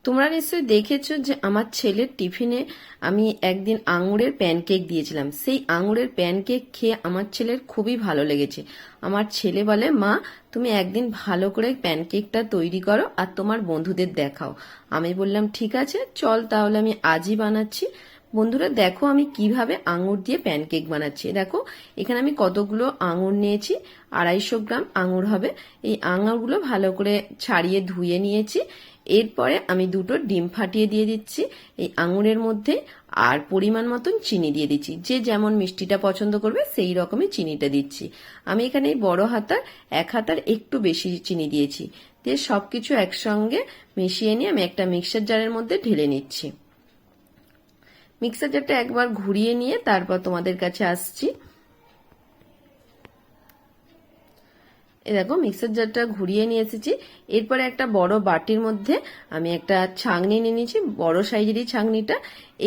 তোমরা নিশ্চয়ই দেখেছো যে আমার ছেলের টিফিনে আমি একদিন আঙুরের প্যানকেক দিয়েছিলাম। সেই আঙুরের প্যানকেক খেয়ে আমার ছেলের খুবই ভালো লেগেছে। আমার ছেলে বলে, মা তুমি একদিন ভালো করে প্যানকেকটা তৈরি করো আর তোমার বন্ধুদের দেখাও। আমি বললাম ঠিক আছে, চল তাহলে আমি আজই বানাচ্ছি। বন্ধুরা দেখো আমি কিভাবে আঙুর দিয়ে প্যানকেক বানাচ্ছি। দেখো এখানে আমি কতগুলো আঙুর নিয়েছি, 250 গ্রাম আঙুর হবে। এই আঙুরগুলো ভালো করে ছাড়িয়ে ধুয়ে নিয়েছি। এরপরে আমি 2টো ডিম ফাটিয়ে দিয়ে দিচ্ছি এই আঙুরের মধ্যে, আর পরিমাণ মতন চিনি দিয়ে দিচ্ছি। যে যেমন মিষ্টিটা পছন্দ করবে সেই রকমই চিনিটা দিচ্ছি। আমি এখানে বড় হাতার 1 হাতার একটু বেশি চিনি দিয়েছি। দিয়ে সবকিছু একসঙ্গে মিশিয়ে নিয়ে আমি একটা মিক্সার জারের মধ্যে ঢেলে নিচ্ছি। মিক্সার জারটা একবার ঘুরিয়ে নিয়ে তারপর তোমাদের কাছে আসছি। দেখো মিক্সার জারটা ঘুরিয়ে নিয়ে এসেছি। এরপরে একটা বড় বাটির মধ্যে আমি একটা ছাঁকনি নিয়ে নিয়েছি, বড় সাইজেরই ছাঁকনিটা।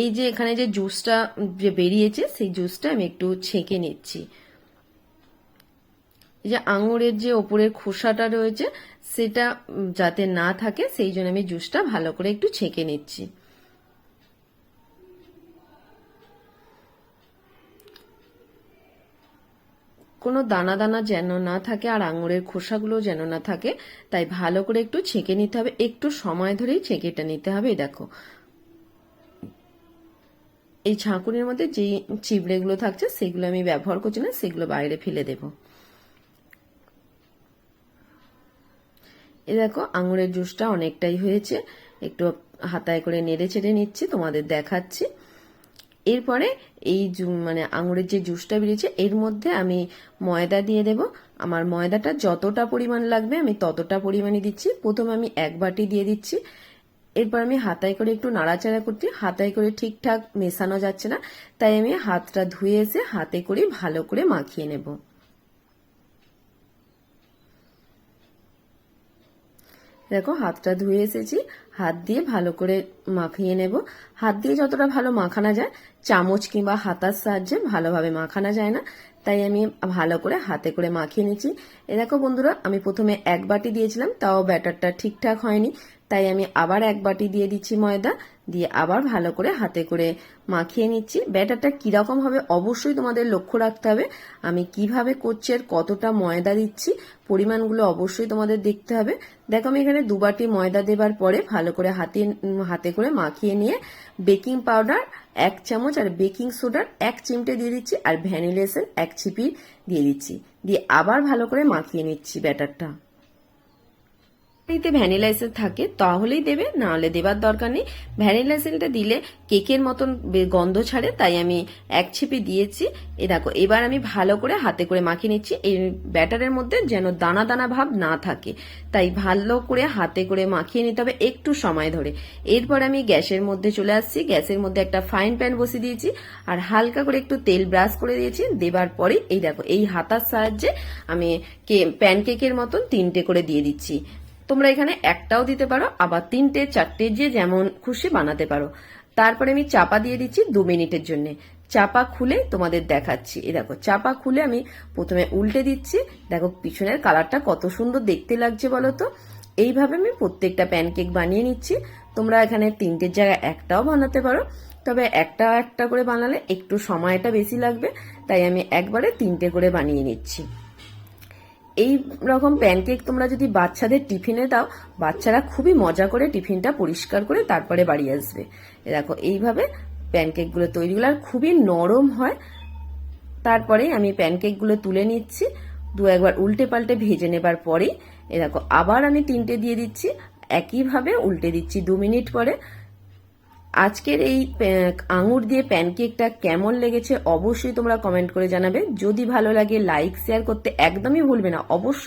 এই যে এখানে যে জুসটা যে বেরিয়েছে সেই জুসটা আমি একটু ছেঁকে নিচ্ছি। এই যে আঙুরের যে ওপরের খোসাটা রয়েছে সেটা যাতে না থাকে সেই জন্য আমি জুসটা ভালো করে একটু ছেঁকে নিচ্ছি। কোনো দানা দানা যেন না থাকে আর আঙুরের খোসাগুলো যেন না থাকে, তাই ভালো করে একটু ছেঁকে নিতে হবে। একটু সময় ধরেই ছেঁকেটা নিতে হবে। দেখো এই ছাঁকুনির মধ্যে যে চিবড়েগুলো থাকছে সেগুলো আমি ব্যবহার করছি না, সেগুলো বাইরে ফেলে দেব। এই দেখো আঙুরের জুসটা অনেকটাই হয়েছে, একটু হাতায় করে নেড়ে চেড়ে নিচ্ছি, তোমাদের দেখাচ্ছি। এরপরে এই মানে আঙুরের যে জুসটা বেরিয়েছে এর মধ্যে আমি ময়দা দিয়ে দেব। আমার ময়দাটা যতটা পরিমাণ লাগবে আমি ততটা পরিমাণই দিচ্ছি। প্রথমে আমি 1 বাটি দিয়ে দিচ্ছি। এরপর আমি হাতায় করে একটু নাড়াচাড়া করছি, হাতায় করে ঠিকঠাক মেশানো যাচ্ছে না, তাই আমি হাতটা ধুয়ে এসে হাতে করে ভালো করে মাখিয়ে নেব। দেখো হাতটা ধুয়ে এসেছি, হাত দিয়ে ভালো করে মাখিয়ে নেব। হাত দিয়ে যতটা ভালো মাখানো যায়, চামচ কিংবা হাতার সাহায্যে ভালোভাবে মাখানো যায় না, তাই আমি ভালো করে হাতে করে মাখিয়ে নিচ্ছি। এ দেখো বন্ধুরা আমি প্রথমে 1 বাটি দিয়েছিলাম, তাও ব্যাটারটা ঠিকঠাক হয়নি, তাই আমি আবার 1 বাটি দিয়ে দিচ্ছি ময়দা, দিয়ে আবার ভালো করে হাতে করে মাখিয়ে নিচ্ছি। ব্যাটারটা কিরকম হবে অবশ্যই তোমাদের লক্ষ্য রাখতে হবে। আমি কিভাবে করছি আর কতটা ময়দা দিচ্ছি পরিমাণগুলো অবশ্যই তোমাদের দেখতে হবে। দেখো আমি এখানে 2 বাটি ময়দা দেবার পরে ভালো করে হাতে করে মাখিয়ে নিয়ে বেকিং পাউডার 1 চামচ আর বেকিং সোডার 1 চিমটে দিয়ে দিচ্ছি, আর ভ্যানিলা এসেন্স 1 চিপি দিয়ে দিচ্ছি। দিয়ে আবার ভালো করে মাখিয়ে নিচ্ছি ব্যাটারটা। ভ্যানিলা এসেন্স থাকে তাহলেই দেবে, না হলে দেবার দরকার নেই। ভ্যানিলা এসেন্সটা দিলে কেকের মতন গন্ধ ছাড়ে, তাই আমি 1 ছিপি দিয়েছি। এ দেখো এবার আমি ভালো করে হাতে করে মাখিয়ে নিচ্ছি। এই ব্যাটারের মধ্যে যেন দানা দানা ভাব না থাকে, তাই ভালো করে হাতে করে মাখিয়ে নিতে হবে একটু সময় ধরে। এরপর আমি গ্যাসের মধ্যে চলে আসছি। গ্যাসের মধ্যে একটা ফ্রাইং প্যান বসিয়ে দিয়েছি আর হালকা করে একটু তেল ব্রাশ করে দিয়েছি। দেবার পরে এই দেখো এই হাতার সাহায্যে আমি প্যানকেকের মতন 3টে করে দিয়ে দিচ্ছি। তোমরা এখানে একটাও দিতে পারো, আবার 3টে 4টে যে যেমন খুশি বানাতে পারো। তারপরে আমি চাপা দিয়ে দিচ্ছি 2 মিনিটের জন্য। চাপা খুলে তোমাদের দেখাচ্ছি। এই দেখো চাপা খুলে আমি প্রথমে উল্টে দিচ্ছি। দেখো পিছনের কালারটা কত সুন্দর দেখতে লাগছে বলো তো। এইভাবে আমি প্রত্যেকটা প্যানকেক বানিয়ে নিচ্ছি। তোমরা এখানে 3টের জায়গায় একটাও বানাতে পারো, তবে একটা করে বানালে একটু সময়টা বেশি লাগবে, তাই আমি একবারে 3টে করে বানিয়ে নিচ্ছি। এই রকম প্যানকেক তোমরা যদি বাচ্চাদের টিফিনে দাও, বাচ্চারা খুবই মজা করে টিফিনটা পরিষ্কার করে তারপরে বাড়ি আসবে। দেখো এইভাবে প্যানকেকগুলো তৈরি হলো আর খুবই নরম হয়। তারপরে আমি প্যানকেকগুলো তুলে নিচ্ছি, 2-1 উল্টে পাল্টে ভেজে নেবার পরেই দেখো আবার আমি 3টে দিয়ে দিচ্ছি, একইভাবে উল্টে দিচ্ছি 2 মিনিট পরে। আজকের এই আঙুর দিয়ে প্যানকেকটা কেমন লেগেছে অবশ্যই তোমরা কমেন্ট করে জানাবে। যদি ভালো লাগে লাইক শেয়ার করতে একদমই ভুলবে না অবশ্যই।